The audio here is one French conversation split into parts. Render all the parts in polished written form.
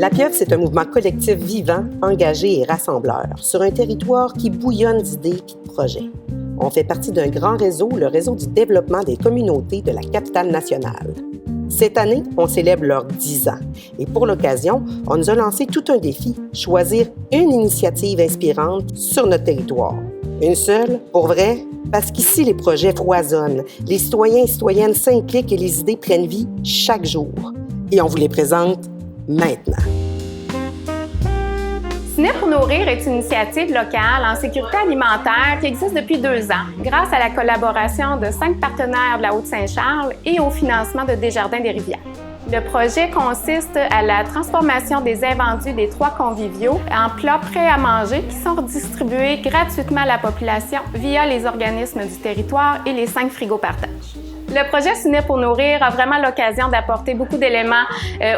La Pieuvre, c'est un mouvement collectif vivant, engagé et rassembleur, sur un territoire qui bouillonne d'idées et de projets. On fait partie d'un grand réseau, le réseau du développement des communautés de la capitale nationale. Cette année, on célèbre leurs 10 ans. Et pour l'occasion, on nous a lancé tout un défi, choisir une initiative inspirante sur notre territoire. Une seule, pour vrai, parce qu'ici, les projets foisonnent, les citoyens et citoyennes s'impliquent et les idées prennent vie chaque jour. Et on vous les présente maintenant. Ciné pour nourrir est une initiative locale en sécurité alimentaire qui existe depuis 2 ans grâce à la collaboration de 5 partenaires de la Haute-Saint-Charles et au financement de Desjardins des Rivières. Le projet consiste à la transformation des invendus des 3 conviviaux en plats prêts à manger qui sont redistribués gratuitement à la population via les organismes du territoire et les 5 frigos partage. Le projet Ciné pour nourrir a vraiment l'occasion d'apporter beaucoup d'éléments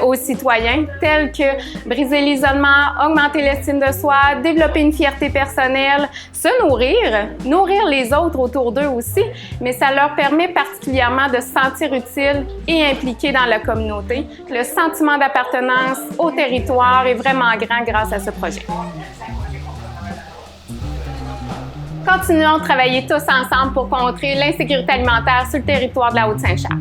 aux citoyens, tels que briser l'isolement, augmenter l'estime de soi, développer une fierté personnelle, se nourrir les autres autour d'eux aussi, mais ça leur permet particulièrement de se sentir utiles et impliqués dans la communauté. Le sentiment d'appartenance au territoire est vraiment grand grâce à ce projet. Continuons de travailler tous ensemble pour contrer l'insécurité alimentaire sur le territoire de la Haute-Saint-Charles.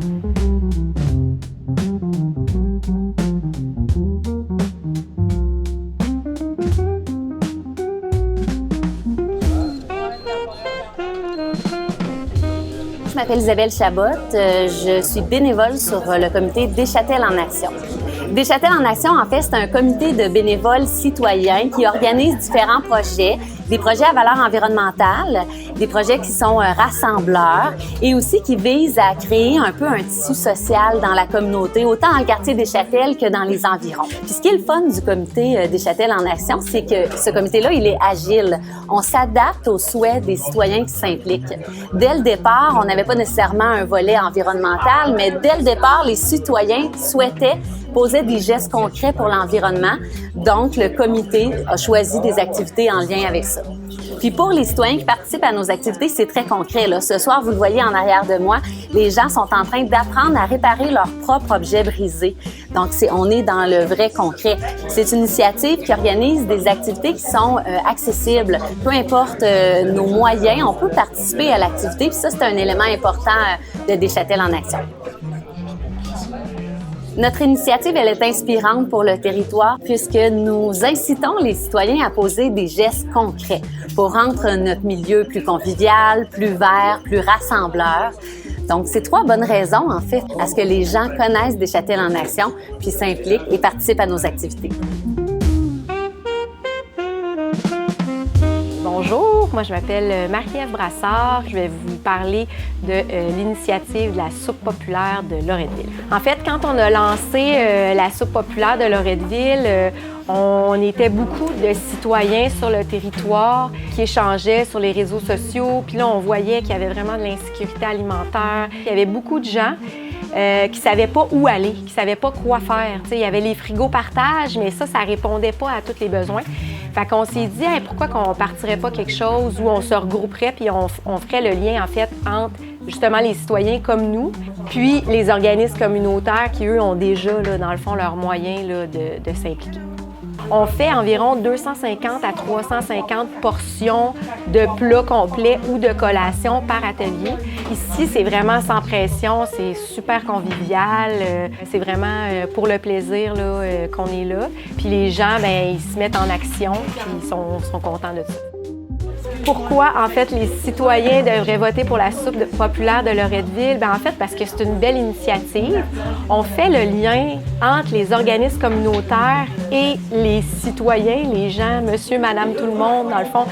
Je m'appelle Isabelle Chabot, je suis bénévole sur le comité Deschâtel en Action. Deschâtel en Action, en fait, c'est un comité de bénévoles citoyens qui organise différents projets, des projets à valeur environnementale, des projets qui sont rassembleurs et aussi qui visent à créer un peu un tissu social dans la communauté, autant dans le quartier Deschâtel que dans les environs. Puis ce qui est le fun du comité Deschâtel en Action, c'est que ce comité-là, il est agile. On s'adapte aux souhaits des citoyens qui s'impliquent. Dès le départ, on n'avait pas nécessairement un volet environnemental, mais dès le départ, les citoyens souhaitaient poser des gestes concrets pour l'environnement. Donc, le comité a choisi des activités en lien avec ça. Puis pour les citoyens qui participent à nos activités, c'est très concret, là. Ce soir, vous le voyez en arrière de moi, les gens sont en train d'apprendre à réparer leur propre objet brisé. Donc, on est dans le vrai concret. C'est une initiative qui organise des activités qui sont accessibles. Peu importe nos moyens, on peut participer à l'activité. Puis ça, c'est un élément important de Deschâtel en Action. Notre initiative, elle est inspirante pour le territoire puisque nous incitons les citoyens à poser des gestes concrets pour rendre notre milieu plus convivial, plus vert, plus rassembleur. Donc, c'est 3 bonnes raisons, en fait, à ce que les gens connaissent Deschâtel en Action, puis s'impliquent et participent à nos activités. Bonjour, moi je m'appelle Marie-Ève Brassard. Je vais vous parler de l'initiative de la soupe populaire de Loretteville. En fait, quand on a lancé la soupe populaire de Loretteville, on était beaucoup de citoyens sur le territoire qui échangeaient sur les réseaux sociaux. Puis là, on voyait qu'il y avait vraiment de l'insécurité alimentaire. Il y avait beaucoup de gens qui ne savaient pas où aller, qui ne savaient pas quoi faire. T'sais, il y avait les frigos partage, mais ça ne répondait pas à tous les besoins. Fait qu'on s'est dit, hey, pourquoi qu'on ne partirait pas quelque chose où on se regrouperait puis on ferait le lien, en fait, entre justement les citoyens comme nous, puis les organismes communautaires qui, eux, ont déjà, là, dans le fond, leurs moyens là, de s'impliquer. On fait environ 250 à 350 portions de plats complets ou de collations par atelier. Ici, c'est vraiment sans pression, c'est super convivial, c'est vraiment pour le plaisir là, qu'on est là. Puis les gens, bien, ils se mettent en action puis ils sont contents de ça. Pourquoi, en fait, les citoyens devraient voter pour la soupe populaire de Loretteville? Bien, en fait, parce que c'est une belle initiative. On fait le lien entre les organismes communautaires et les citoyens, les gens, monsieur, madame, tout le monde, dans le fond,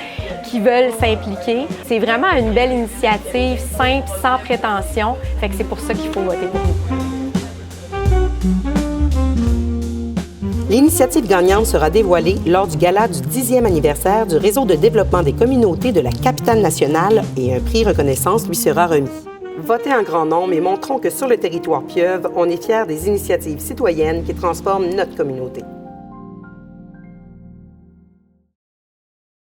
qui veulent s'impliquer. C'est vraiment une belle initiative, simple, sans prétention. Fait que c'est pour ça qu'il faut voter pour nous. L'initiative gagnante sera dévoilée lors du gala du 10e anniversaire du Réseau de développement des communautés de la capitale nationale et un prix reconnaissance lui sera remis. Votez en grand nombre et montrons que sur le territoire Pieuvre, on est fiers des initiatives citoyennes qui transforment notre communauté.